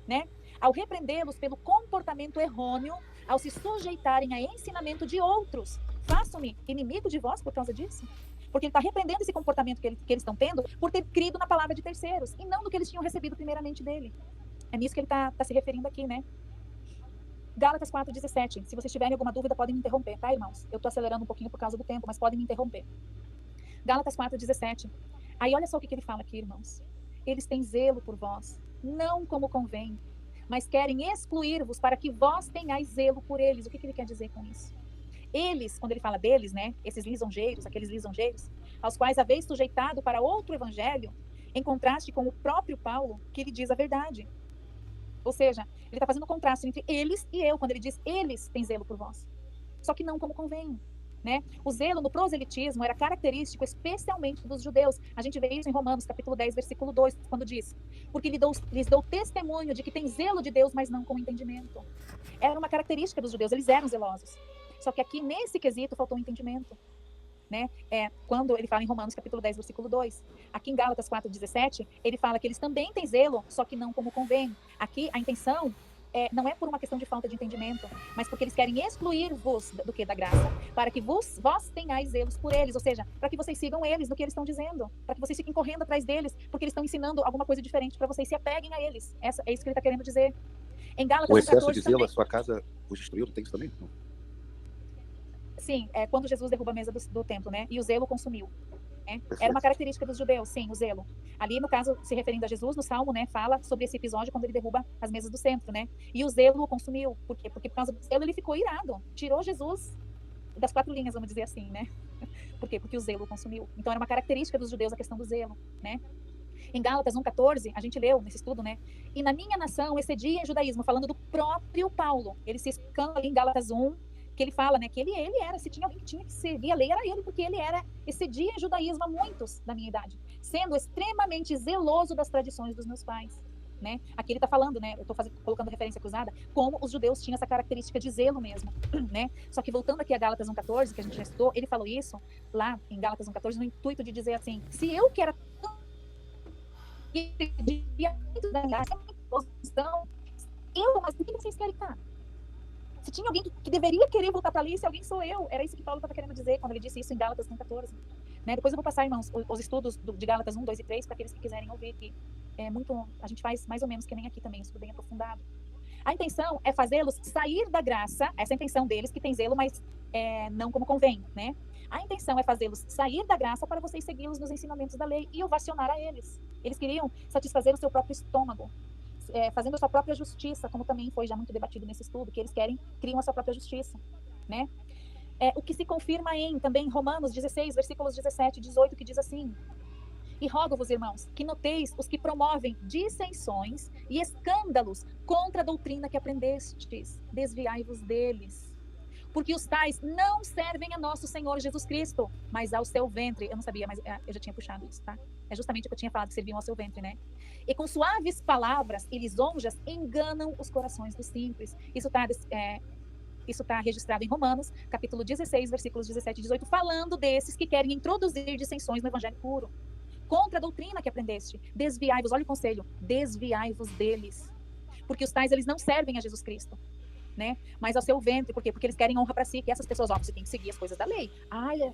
né? Ao repreendê-los pelo comportamento errôneo, ao se sujeitarem a ensinamento de outros, façam-me inimigo de vós por causa disso? Porque ele está repreendendo esse comportamento que eles estão tendo por ter crido na palavra de terceiros, e não no que eles tinham recebido primeiramente dele. É nisso que ele está se referindo aqui, né? Gálatas 4,17. Se vocês tiverem alguma dúvida, podem me interromper, tá, irmãos? Eu estou acelerando um pouquinho por causa do tempo, mas podem me interromper. Gálatas 4,17. Aí olha só o que ele fala aqui, irmãos. Eles têm zelo por vós, não como convém, mas querem excluir-vos para que vós tenhais zelo por eles. O que ele quer dizer com isso? Eles, quando ele fala deles, né, esses lisonjeiros, aqueles lisonjeiros, aos quais haveis sujeitado para outro evangelho, em contraste com o próprio Paulo, que ele diz a verdade. Ou seja, ele está fazendo um contraste entre eles e eu, quando ele diz, eles têm zelo por vós. Só que não como convém. né? O zelo no proselitismo era característico especialmente dos judeus. A gente vê isso em Romanos, capítulo 10, versículo 2, quando diz: porque lhes dou testemunho de que tem zelo de Deus, mas não com entendimento. Era uma característica dos judeus, eles eram zelosos. Só que aqui, nesse quesito, faltou entendimento. Né? Quando ele fala em Romanos, capítulo 10, versículo 2. Aqui em Gálatas 4:17, ele fala que eles também têm zelo, só que não como convém. Aqui, a intenção não é por uma questão de falta de entendimento, mas porque eles querem excluir-vos do que da graça, para que vós tenhais zelos por eles, ou seja, para que vocês sigam eles no que eles estão dizendo, para que vocês fiquem correndo atrás deles, porque eles estão ensinando alguma coisa diferente para vocês, se apeguem a eles. É isso que ele está querendo dizer. Em Gálatas O excesso 1:14 de zelo, também. a sua casa os destruiu, não tem isso também? Não. Sim, quando Jesus derruba a mesa do templo, né? E o zelo consumiu. Né? Era Perfeito. uma característica dos judeus, sim, o zelo. Ali, no caso, se referindo a Jesus, no Salmo, né, fala sobre esse episódio quando ele derruba as mesas do centro, né? E o zelo o consumiu. Por quê? Porque por causa do zelo ele ficou irado. Tirou Jesus das 4 linhas, vamos dizer assim, né? Por quê? Porque o zelo o consumiu. Então, era uma característica dos judeus a questão do zelo, né? Em Gálatas 1:14, a gente leu nesse estudo, né? E na minha nação excedia em judaísmo, falando do próprio Paulo. Ele se escanda ali em Gálatas 1, que ele fala, né, que ele era, se tinha alguém que tinha que seguir a lei, era ele, porque ele excedia em judaísmo a muitos da minha idade, sendo extremamente zeloso das tradições dos meus pais, né? Aqui ele está falando, né, eu estou colocando referência cruzada, como os judeus tinham essa característica de zelo mesmo, né? Só que voltando aqui a Gálatas 1:14, que a gente já estudou, ele falou isso lá em Gálatas 1:14, no intuito de dizer assim, se eu que era mas por que vocês querem estar? Se tinha alguém que deveria querer voltar para ali, se alguém sou eu. Era isso que Paulo estava querendo dizer quando ele disse isso em Gálatas 1:14. Né? Depois eu vou passar, irmãos, os estudos de Gálatas 1, 2 e 3 para aqueles que quiserem ouvir, que a gente faz mais ou menos que nem aqui também, estudo bem aprofundado. A intenção é fazê-los sair da graça, essa é a intenção deles, que tem zelo, mas não como convém, né? A intenção é fazê-los sair da graça para vocês segui-los nos ensinamentos da lei e ovacionar a eles. Eles queriam satisfazer o seu próprio estômago, fazendo a sua própria justiça, como também foi já muito debatido nesse estudo, que eles criam a sua própria justiça, né? O que se confirma também Romanos 16, versículos 17 e 18, que diz assim: e rogo-vos, irmãos, que noteis os que promovem dissensões e escândalos contra a doutrina que aprendestes, desviai-vos deles. Porque os tais não servem a nosso Senhor Jesus Cristo, mas ao seu ventre. Eu não sabia, mas eu já tinha puxado isso, tá? É justamente o que eu tinha falado, que serviam ao seu ventre, né? E com suaves palavras e lisonjas enganam os corações dos simples. Isso está registrado em Romanos, capítulo 16, versículos 17 e 18, falando desses que querem introduzir dissensões no evangelho puro, contra a doutrina que aprendeste. Desviai-vos, olha o conselho, desviai-vos deles. Porque os tais, eles não servem a Jesus Cristo, né? Mas ao seu ventre. Por quê? Porque eles querem honra para si, que essas pessoas, você tem que seguir as coisas da lei.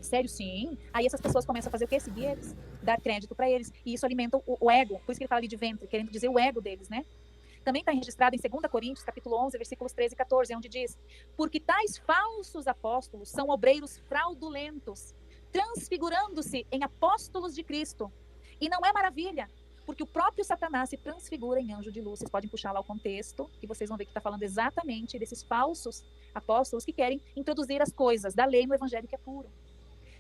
Sério? Sim. Aí essas pessoas começam a fazer o quê? Seguir eles, dar crédito para eles, e isso alimenta o ego, por isso que ele fala ali de ventre, querendo dizer o ego deles, né? Também está registrado em 2 Coríntios, capítulo 11, versículos 13 e 14, onde diz: porque tais falsos apóstolos são obreiros fraudulentos, transfigurando-se em apóstolos de Cristo. E não é maravilha, porque o próprio Satanás se transfigura em anjo de luz. Vocês podem puxar lá o contexto, que vocês vão ver que está falando exatamente desses falsos apóstolos que querem introduzir as coisas da lei no evangelho que é puro.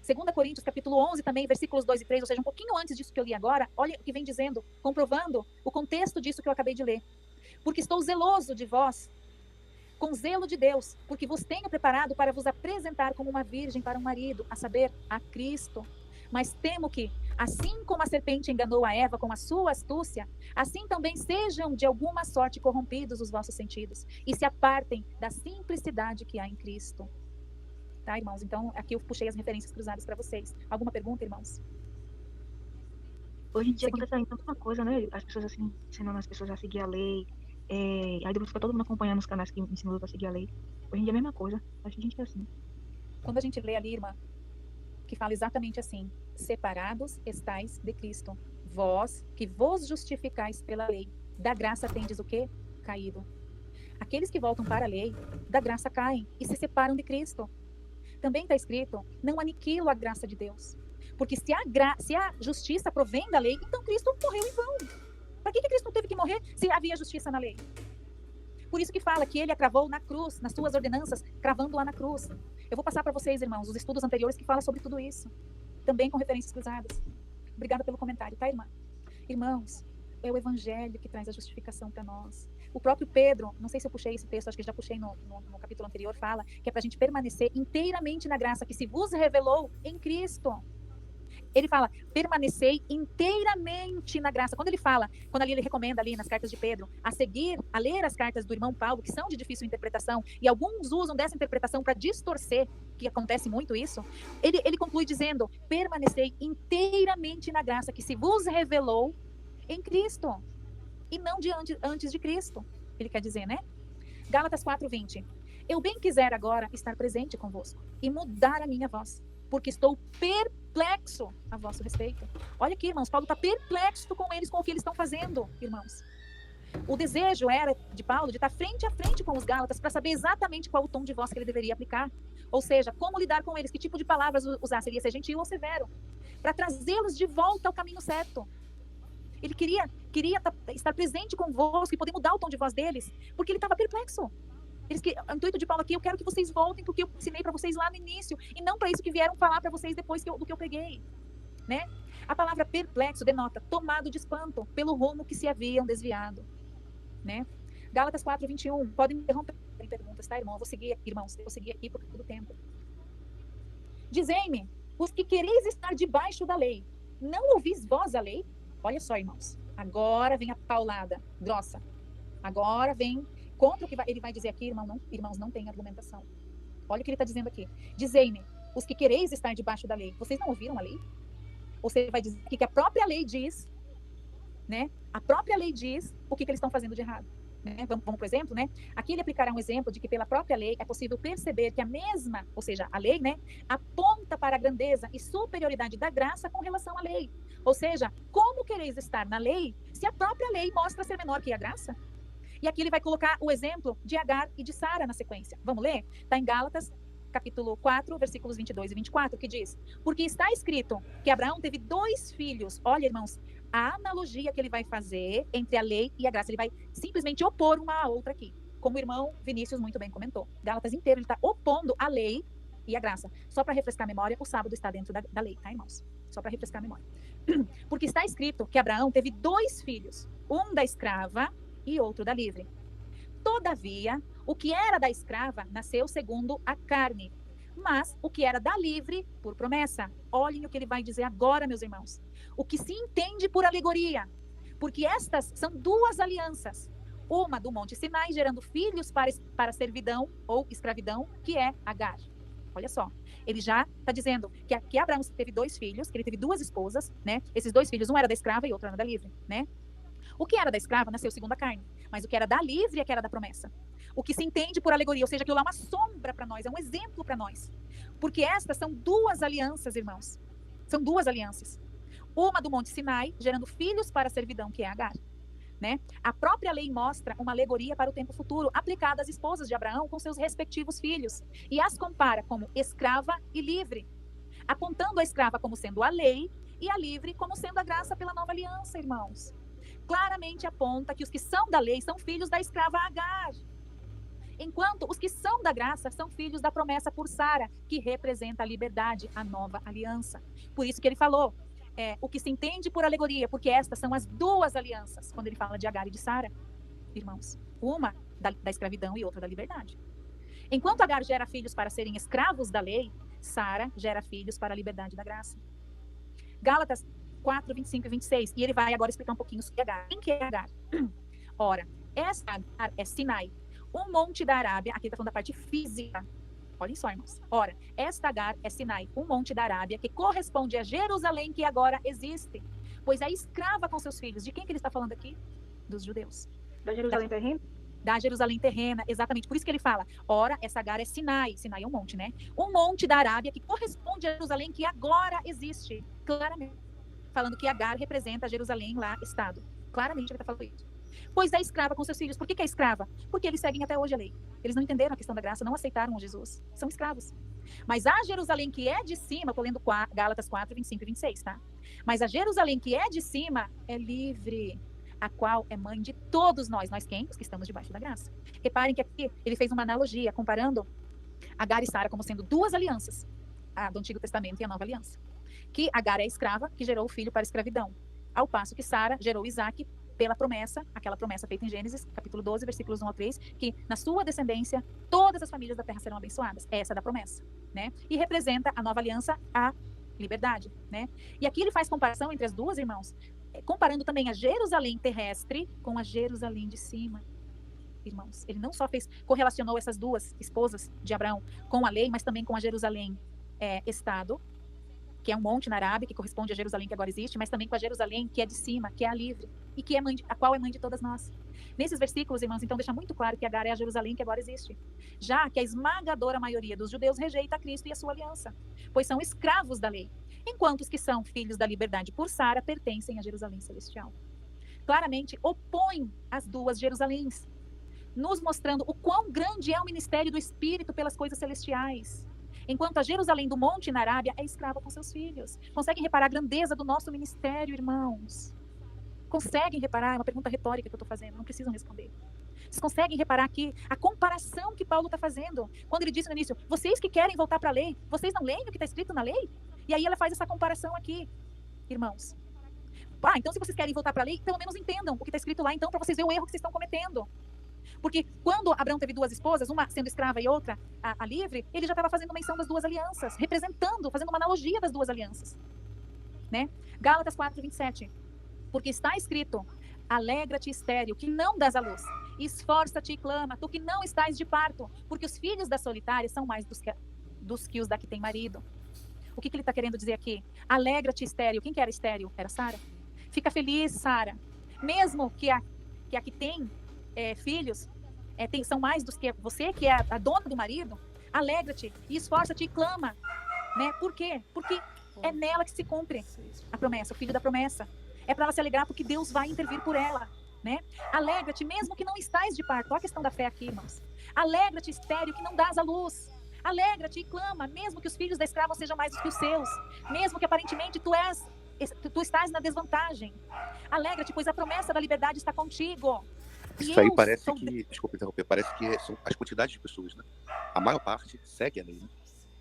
2 Coríntios, capítulo 11 também, versículos 2 e 3, ou seja, um pouquinho antes disso que eu li agora, olha o que vem dizendo, comprovando o contexto disso que eu acabei de ler. Porque estou zeloso de vós, com zelo de Deus, porque vos tenho preparado para vos apresentar como uma virgem para um marido, a saber, a Cristo. Mas temo que, assim como a serpente enganou a Eva com a sua astúcia, assim também sejam de alguma sorte corrompidos os vossos sentidos e se apartem da simplicidade que há em Cristo. Tá, irmãos? Então, aqui eu puxei as referências cruzadas para vocês. Alguma pergunta, irmãos? Hoje em dia acontece tanta coisa, né? As pessoas assim, ensinando as pessoas a seguir a lei. Aí depois fica todo mundo acompanhando os canais que ensinam a seguir a lei. Hoje em dia é a mesma coisa. Acho que a gente é assim. Quando a gente lê ali, irmã, que fala exatamente assim: separados estais de Cristo, vós que vos justificais pela lei, da graça tendes o quê? Caído. Aqueles que voltam para a lei, da graça caem e se separam de Cristo. Também está escrito: não aniquilo a graça de Deus. Porque se a justiça provém da lei, então Cristo morreu em vão. Para que Cristo teve que morrer se havia justiça na lei? Por isso que fala que ele a cravou na cruz, nas suas ordenanças, cravando-a na cruz. Eu vou passar para vocês, irmãos, os estudos anteriores que falam sobre tudo isso. Também com referências cruzadas. Obrigada pelo comentário, tá, irmã? Irmãos, o evangelho que traz a justificação para nós. O próprio Pedro, não sei se eu puxei esse texto, acho que já puxei no capítulo anterior, fala que é para a gente permanecer inteiramente na graça que se vos revelou em Cristo. Ele fala, permanecei inteiramente na graça. Quando ali ele recomenda ali nas cartas de Pedro, a ler as cartas do irmão Paulo, que são de difícil interpretação, e alguns usam dessa interpretação para distorcer, que acontece muito isso, ele conclui dizendo, permanecei inteiramente na graça que se vos revelou em Cristo, e não antes de Cristo, ele quer dizer, né? Gálatas 4:20. Eu bem quiser agora estar presente convosco e mudar a minha voz, porque estou perplexo a vosso respeito. Olha aqui, irmãos, Paulo está perplexo com eles, com o que eles estão fazendo, irmãos. O desejo era de Paulo de estar frente a frente com os Gálatas para saber exatamente qual o tom de voz que ele deveria aplicar. Ou seja, como lidar com eles, que tipo de palavras usar, seria ser gentil ou severo, para trazê-los de volta ao caminho certo. Ele queria estar presente convosco e poder mudar o tom de voz deles, porque ele estava perplexo. O intuito de Paulo aqui, eu quero que vocês voltem porque eu ensinei para vocês lá no início, e não para isso que vieram falar para vocês depois do que eu preguei, né? A palavra perplexo denota tomado de espanto pelo rumo que se haviam desviado, né? Gálatas 4:21, podem interromper perguntas, tá, irmão? Irmãos, eu vou seguir aqui por todo o tempo. Dizei-me, os que quereis estar debaixo da lei, não ouvis vós a lei? Olha só, irmãos, agora vem a paulada grossa, agora vem contra o que ele vai dizer aqui, irmãos, não tem argumentação. Olha o que ele está dizendo aqui. Dizei-me, os que quereis estar debaixo da lei, vocês não ouviram a lei? Ou você vai dizer que a própria lei diz, né? A própria lei diz o que eles estão fazendo de errado. Né? Vamos por exemplo, né? Aqui ele aplicará um exemplo de que pela própria lei é possível perceber que a mesma, ou seja, a lei, né, aponta para a grandeza e superioridade da graça com relação à lei. Ou seja, como quereis estar na lei se a própria lei mostra ser menor que a graça? E aqui ele vai colocar o exemplo de Agar e de Sara na sequência. Vamos ler? Está em Gálatas, capítulo 4, versículos 22 e 24, que diz, porque está escrito que Abraão teve 2 filhos. Olha, irmãos, a analogia que ele vai fazer entre a lei e a graça, ele vai simplesmente opor uma à outra aqui, como o irmão Vinícius muito bem comentou. Gálatas inteiro, ele está opondo a lei e a graça. Só para refrescar a memória, o sábado está dentro da lei, tá, irmãos? Só para refrescar a memória. Porque está escrito que Abraão teve 2 filhos, um da escrava e outro da livre. Todavia, o que era da escrava nasceu segundo a carne, mas o que era da livre, por promessa. Olhem o que ele vai dizer agora, meus irmãos. O que se entende por alegoria, porque estas são 2 alianças. Uma do Monte Sinai, gerando filhos para servidão ou escravidão, que é Agar. Olha só, ele já está dizendo que Abraão teve 2 filhos, que ele teve 2 esposas, né? Esses 2 filhos, um era da escrava e outro era da livre, né? O que era da escrava nasceu segundo a carne, mas o que era da livre é que era da promessa. O que se entende por alegoria, ou seja, aquilo lá é uma sombra para nós, é um exemplo para nós. Porque estas são 2 alianças, irmãos. São 2 alianças. Uma do Monte Sinai, gerando filhos para a servidão, que é Agar. Né? A própria lei mostra uma alegoria para o tempo futuro, aplicada às esposas de Abraão com seus respectivos filhos, e as compara como escrava e livre, apontando a escrava como sendo a lei e a livre como sendo a graça pela nova aliança, irmãos. Claramente aponta que os que são da lei são filhos da escrava Agar, enquanto os que são da graça são filhos da promessa por Sara, que representa a liberdade, a nova aliança. Por isso que ele falou, o que se entende por alegoria, porque estas são as 2 alianças, quando ele fala de Agar e de Sara, irmãos. Uma da escravidão e outra da liberdade. Enquanto Agar gera filhos para serem escravos da lei, Sara gera filhos para a liberdade da graça. Gálatas 4, 25 e 26. E ele vai agora explicar um pouquinho sobre Agar. Quem que é Agar? Ora, essa Agar é Sinai, um monte da Arábia. Aqui está falando da parte física. Olhem só, irmãos. Ora, esta Agar é Sinai, um monte da Arábia, que corresponde a Jerusalém, que agora existe. Pois é escrava com seus filhos. De quem que ele está falando aqui? Dos judeus. Da Jerusalém terrena? Da Jerusalém terrena, exatamente. Por isso que ele fala, ora, essa Agar é Sinai. Sinai é um monte, né? Um monte da Arábia, que corresponde a Jerusalém, que agora existe. Claramente. Falando que Agar representa Jerusalém lá, estado. Claramente ele está falando isso. Pois é escrava com seus filhos. Por que é escrava? Porque eles seguem até hoje a lei. Eles não entenderam a questão da graça, não aceitaram Jesus. São escravos. Mas a Jerusalém que é de cima, estou lendo Gálatas 4, 25 e 26, tá? Mas a Jerusalém que é de cima é livre, a qual é mãe de todos nós. Nós quem? Os que estamos debaixo da graça. Reparem que aqui ele fez uma analogia, comparando Agar e Sara como sendo 2 alianças, a do Antigo Testamento e a Nova Aliança. Que Agar é escrava, que gerou o filho para a escravidão. Ao passo que Sara gerou Isaac pela promessa, aquela promessa feita em Gênesis, capítulo 12, versículos 1 ao 3, que na sua descendência todas as famílias da terra serão abençoadas. Essa é da promessa, né? E representa a nova aliança, a liberdade, né? E aqui ele faz comparação entre as duas, irmãos, comparando também a Jerusalém terrestre com a Jerusalém de cima. Irmãos, ele não só correlacionou essas duas esposas de Abraão com a lei, mas também com a Jerusalém estado, que é um monte na Arábia, que corresponde a Jerusalém que agora existe, mas também com a Jerusalém que é de cima, que é a livre, e que é a qual é mãe de todas nós. Nesses versículos, irmãos, então deixa muito claro que Agar é a Jerusalém que agora existe, já que a esmagadora maioria dos judeus rejeita a Cristo e a sua aliança, pois são escravos da lei, enquanto os que são filhos da liberdade por Sara pertencem à Jerusalém celestial. Claramente opõe as duas Jerusaléns, nos mostrando o quão grande é o ministério do Espírito pelas coisas celestiais. Enquanto a Jerusalém do monte na Arábia é escrava com seus filhos. Conseguem reparar a grandeza do nosso ministério, irmãos? Conseguem reparar? É uma pergunta retórica que eu estou fazendo, não precisam responder. Vocês conseguem reparar aqui a comparação que Paulo está fazendo? Quando ele disse no início, vocês que querem voltar para a lei, vocês não leem o que está escrito na lei? E aí ela faz essa comparação aqui, irmãos. Então se vocês querem voltar para a lei, pelo menos entendam o que está escrito lá, então, para vocês verem o erro que vocês estão cometendo. Porque quando Abraão teve duas esposas, uma sendo escrava e outra a livre, ele já estava fazendo menção das duas alianças, representando, fazendo uma analogia das duas alianças, né? Gálatas 4:27. Porque está escrito, alegra-te, estéril, que não dás à luz. Esforça-te e clama, tu que não estás de parto, porque os filhos da solitária são mais dos que os da que tem marido. O que ele está querendo dizer aqui? Alegra-te, estéril. Quem que era estéril? Era Sara. Fica feliz, Sara. Mesmo que a que tem filhos, são mais dos que você, que é a dona do marido, alegra-te e esforça-te e clama, né? Por quê? Porque é nela que se cumpre a promessa, o filho da promessa. É para ela se alegrar porque Deus vai intervir por ela, né? Alegra-te mesmo que não estás de parto. Olha a questão da fé aqui, irmãos. Alegra-te, estéril, que não dás à luz. Alegra-te e clama, mesmo que os filhos da escrava sejam mais dos que os seus, mesmo que aparentemente tu estás na desvantagem. Alegra-te, pois a promessa da liberdade está contigo. Isso aí parece que, desculpa interromper, parece que são as quantidades de pessoas, né? A maior parte segue a lei, né?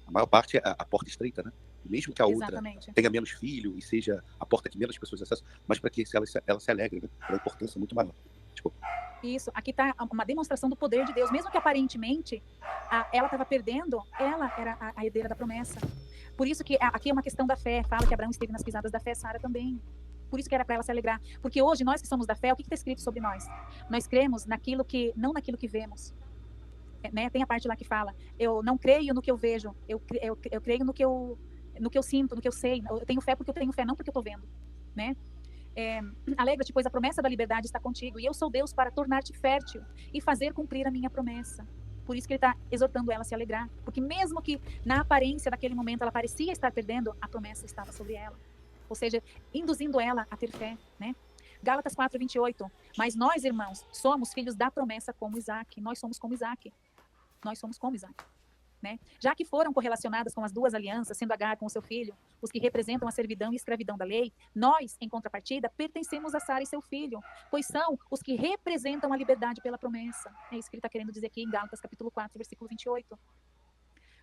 A maior parte é a porta estreita, né? Mesmo que a outra tenha menos filho e seja a porta que menos pessoas acessam, mas para que ela se alegre, né? Pela importância muito maior. Desculpa. Isso, aqui está uma demonstração do poder de Deus, mesmo que aparentemente ela estava perdendo, ela era a herdeira da promessa. Por isso que aqui é uma questão da fé, fala que Abraão esteve nas pisadas da fé, Sara também. Por isso que era para ela se alegrar. Porque hoje, nós que somos da fé, o que está escrito sobre nós? Nós cremos não naquilo que vemos. Né? Tem a parte lá que fala, eu não creio no que eu vejo, eu creio no que eu sinto, no que eu sei. Eu tenho fé porque eu tenho fé, não porque eu estou vendo. Né? Alegra-te, pois a promessa da liberdade está contigo. E eu sou Deus para tornar-te fértil e fazer cumprir a minha promessa. Por isso que ele está exortando ela a se alegrar. Porque mesmo que na aparência daquele momento ela parecia estar perdendo, a promessa estava sobre ela. Ou seja, induzindo ela a ter fé, né? Gálatas 4:28. Mas nós, irmãos, somos filhos da promessa como Isaac. Nós somos como Isaac. Nós somos como Isaac, né? Já que foram correlacionadas com as duas alianças, sendo Agar com o seu filho, os que representam a servidão e escravidão da lei, nós, em contrapartida, pertencemos a Sara e seu filho, pois são os que representam a liberdade pela promessa. É isso que ele está querendo dizer aqui em Gálatas capítulo 4, versículo 28.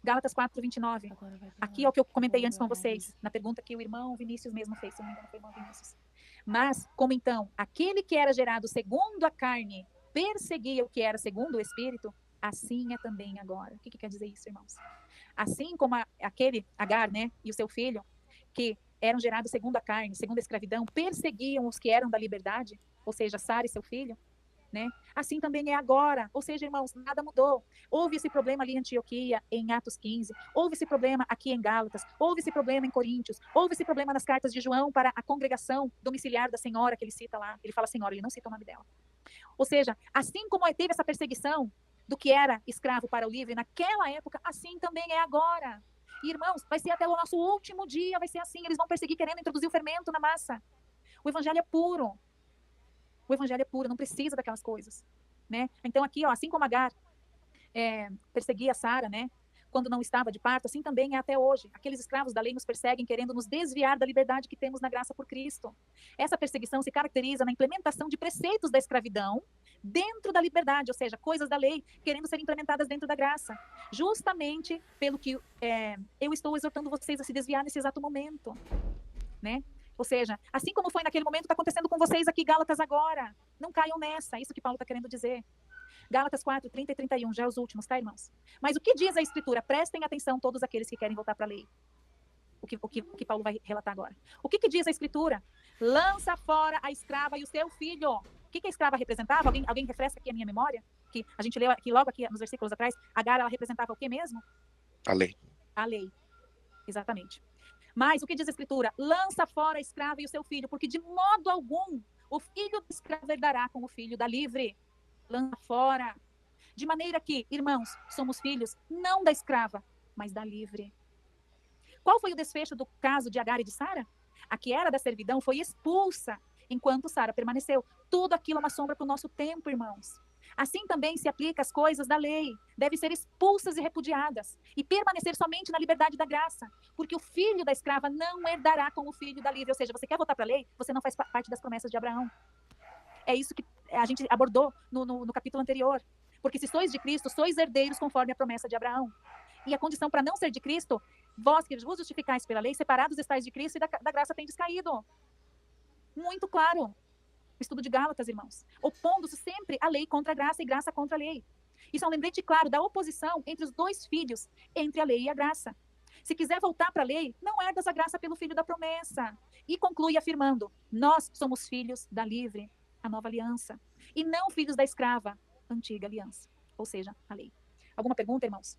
Gálatas 4:29. Aqui é o que eu comentei antes com vocês, na pergunta que o irmão Vinícius mesmo fez, se não me engano foi o irmão Vinícius. Mas, como então, aquele que era gerado segundo a carne perseguia o que era segundo o Espírito, assim é também agora. O que quer dizer isso, irmãos? Assim como aquele Agar, né, e o seu filho, que eram gerados segundo a carne, segundo a escravidão, perseguiam os que eram da liberdade, ou seja, Sara e seu filho, né? Assim também é agora. Ou seja, irmãos, nada mudou. Houve esse problema ali em Antioquia, em Atos 15. Houve esse problema aqui em Gálatas. Houve esse problema em Coríntios. Houve esse problema nas cartas de João para a congregação domiciliar da senhora, que ele cita lá. Ele fala senhora, ele não cita o nome dela. Ou seja, assim como teve essa perseguição do que era escravo para o livre naquela época, assim também é agora. E, irmãos, vai ser até o nosso último dia, vai ser assim. Eles vão perseguir querendo introduzir o fermento na massa. O evangelho é puro. O evangelho é puro, não precisa daquelas coisas, né? Então aqui, ó, assim como Agar perseguia Sara, né? Quando não estava de parto, assim também é até hoje. Aqueles escravos da lei nos perseguem, querendo nos desviar da liberdade que temos na graça por Cristo. Essa perseguição se caracteriza na implementação de preceitos da escravidão dentro da liberdade, ou seja, coisas da lei querendo ser implementadas dentro da graça. Justamente pelo que eu estou exortando vocês a se desviar nesse exato momento, né? Ou seja, assim como foi naquele momento, está acontecendo com vocês aqui, Gálatas, agora. Não caiam nessa, isso que Paulo está querendo dizer. Gálatas 4, 30 e 31, já é os últimos, tá, irmãos? Mas o que diz a Escritura? Prestem atenção todos aqueles que querem voltar para a lei. O que Paulo vai relatar agora. O que diz a Escritura? Lança fora a escrava e o seu filho. O que a escrava representava? Alguém refresca aqui a minha memória? Que a gente leu aqui, logo aqui nos versículos atrás. Agar, ela representava o que mesmo? A lei. A lei. Exatamente. Mas o que diz a Escritura? Lança fora a escrava e o seu filho, porque de modo algum o filho do escravo herdará com o filho da livre. Lança fora. De maneira que, irmãos, somos filhos não da escrava, mas da livre. Qual foi o desfecho do caso de Agar e de Sara? A que era da servidão foi expulsa, enquanto Sara permaneceu. Tudo aquilo é uma sombra para o nosso tempo, irmãos. Assim também se aplica às coisas da lei. Devem ser expulsas e repudiadas, e permanecer somente na liberdade da graça, porque o filho da escrava não herdará com o filho da livre. Ou seja, você quer voltar para a lei? Você não faz parte das promessas de Abraão. É isso que a gente abordou no capítulo anterior. Porque se sois de Cristo, sois herdeiros conforme a promessa de Abraão. E a condição para não ser de Cristo, vós que vos justificais pela lei, separados estáis de Cristo e da graça tendes caído. Muito claro. O estudo de Gálatas, irmãos. Opondo-se sempre a lei contra a graça e graça contra a lei. Isso é um lembrete claro da oposição entre os dois filhos, entre a lei e a graça. Se quiser voltar para a lei, não herdas a graça pelo filho da promessa. E conclui afirmando, nós somos filhos da livre, a nova aliança, e não filhos da escrava, antiga aliança. Ou seja, a lei. Alguma pergunta, irmãos?